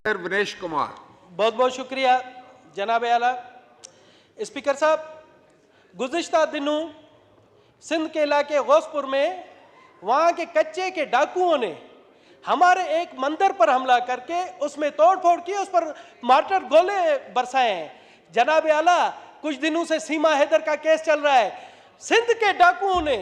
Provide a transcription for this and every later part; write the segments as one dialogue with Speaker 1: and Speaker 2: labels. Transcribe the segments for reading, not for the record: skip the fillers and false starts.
Speaker 1: विनेश कुमार।
Speaker 2: बहुत बहुत शुक्रिया जनाब आला। स्पीकर साहब, गुज़िश्ता दिनों सिंध के इलाके गौसपुर में वहाँ के कच्चे के डाकुओं ने हमारे एक मंदिर पर हमला करके उसमें तोड़ फोड़ की, उस पर मार्टर गोले बरसाए हैं। जनाब आला, कुछ दिनों से सीमा हैदर का केस चल रहा है। सिंध के डाकुओं ने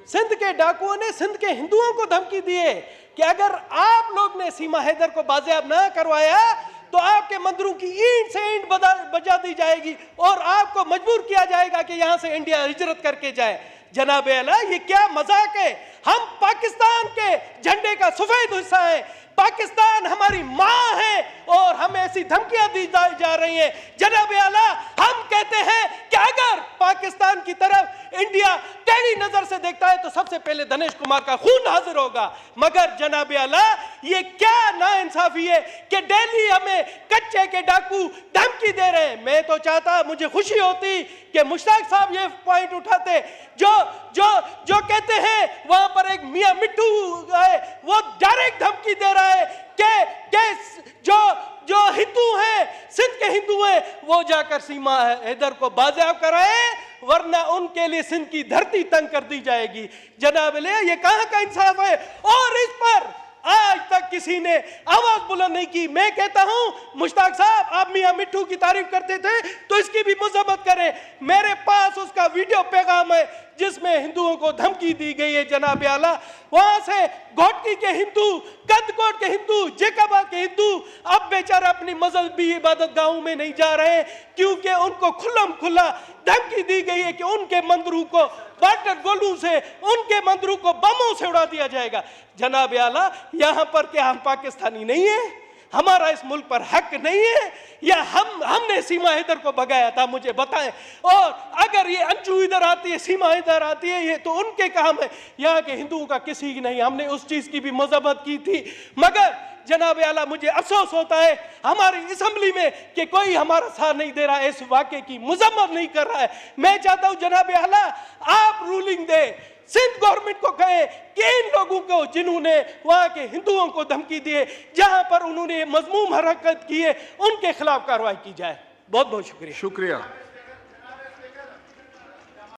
Speaker 2: सिंध के हिंदुओं को धमकी दी है कि अगर आप लोग ने सीमा हैदर को बाजियाब ना करवाया तो आपके मंदिरों की ईंट से ईंट बजा दी जाएगी और आपको मजबूर किया जाएगा कि यहां से इंडिया हिजरत करके जाए। जनाब आला, ये क्या मजाक है? हम पाकिस्तान के झंडे का सफेद हिस्सा है। पाकिस्तान हमारी मां है और हमें ऐसी धमकियां दी जा रही हैं। जनाब आला, हम कहते हैं कि अगर पाकिस्तान की तरफ इंडिया टेढ़ी नजर से देखता है तो सबसे पहले दिनेश कुमार का खून हाजिर होगा। मगर जनाब आला, ये क्या नाइंसाफी है कि दिल्ली हमें कच्चे के डाकू धमकी दे रहे हैं। मैं तो चाहता, मुझे खुशी होती कि मुश्ताक साहब ये पॉइंट उठाते जो कहते हैं वहां पर एक मियां मिट्टू है, वो डायरेक्ट धमकी दे रहा है कि जो हिंदू हैं, सिंध के हिंदू हैं, वो जाकर सीमा हैदर को बाजियाब कराए, वरना उनके लिए सिंध की धरती तंग कर दी जाएगी। जनाब ले, ये कहां का इंसाफ है? और इस पर आज तक किसी ने आवाज बुलंद नहीं की। मैं कहता हूं मुश्ताक साहब, आप मियां मिट्टू की तारीफ करते थे तो इसकी भी मजम्मत करें। मेरे पास उसका वीडियो पैगाम है जिसमें हिंदुओं को धमकी दी गई है। जनाब आला, वहां से घोटकी के हिंदू, कंदकोट के हिंदू, जेकाबाद के हिंदू अब बेचारे अपनी मजहबी इबादत गाहों में नहीं जा रहे हैं क्योंकि उनको खुल्लम खुल्ला धमकी दी गई है कि उनके मंदिरों को वाटर गोलों से, उनके मंदिरों को बमों से उड़ा दिया जाएगा। जनाब आला, यहां पर क्या हम पाकिस्तानी नहीं है? हमारा इस मुल्क पर हक नहीं है या हमने सीमा हैदर को भगाया था? मुझे बताएं। और अगर ये अंजू इधर आती है, सीमा इधर आती है, ये तो उनके काम है, यहाँ के हिंदुओं का किसी की नहीं। हमने उस चीज की भी मजम्मत की थी। मगर जनाब आला, मुझे अफसोस होता है हमारी असेंबली में कि कोई हमारा साथ नहीं दे रहा है, इस वाक़े की मजम्मत नहीं कर रहा है। मैं चाहता हूं जनाब आला, आप रूलिंग दे, सिंध गवर्नमेंट को कहे कि इन लोगों को जिन्होंने वहां के हिंदुओं को धमकी दी है, जहां पर उन्होंने मजमूम हरकत की है, उनके खिलाफ कार्रवाई की जाए। बहुत बहुत शुक्रिया।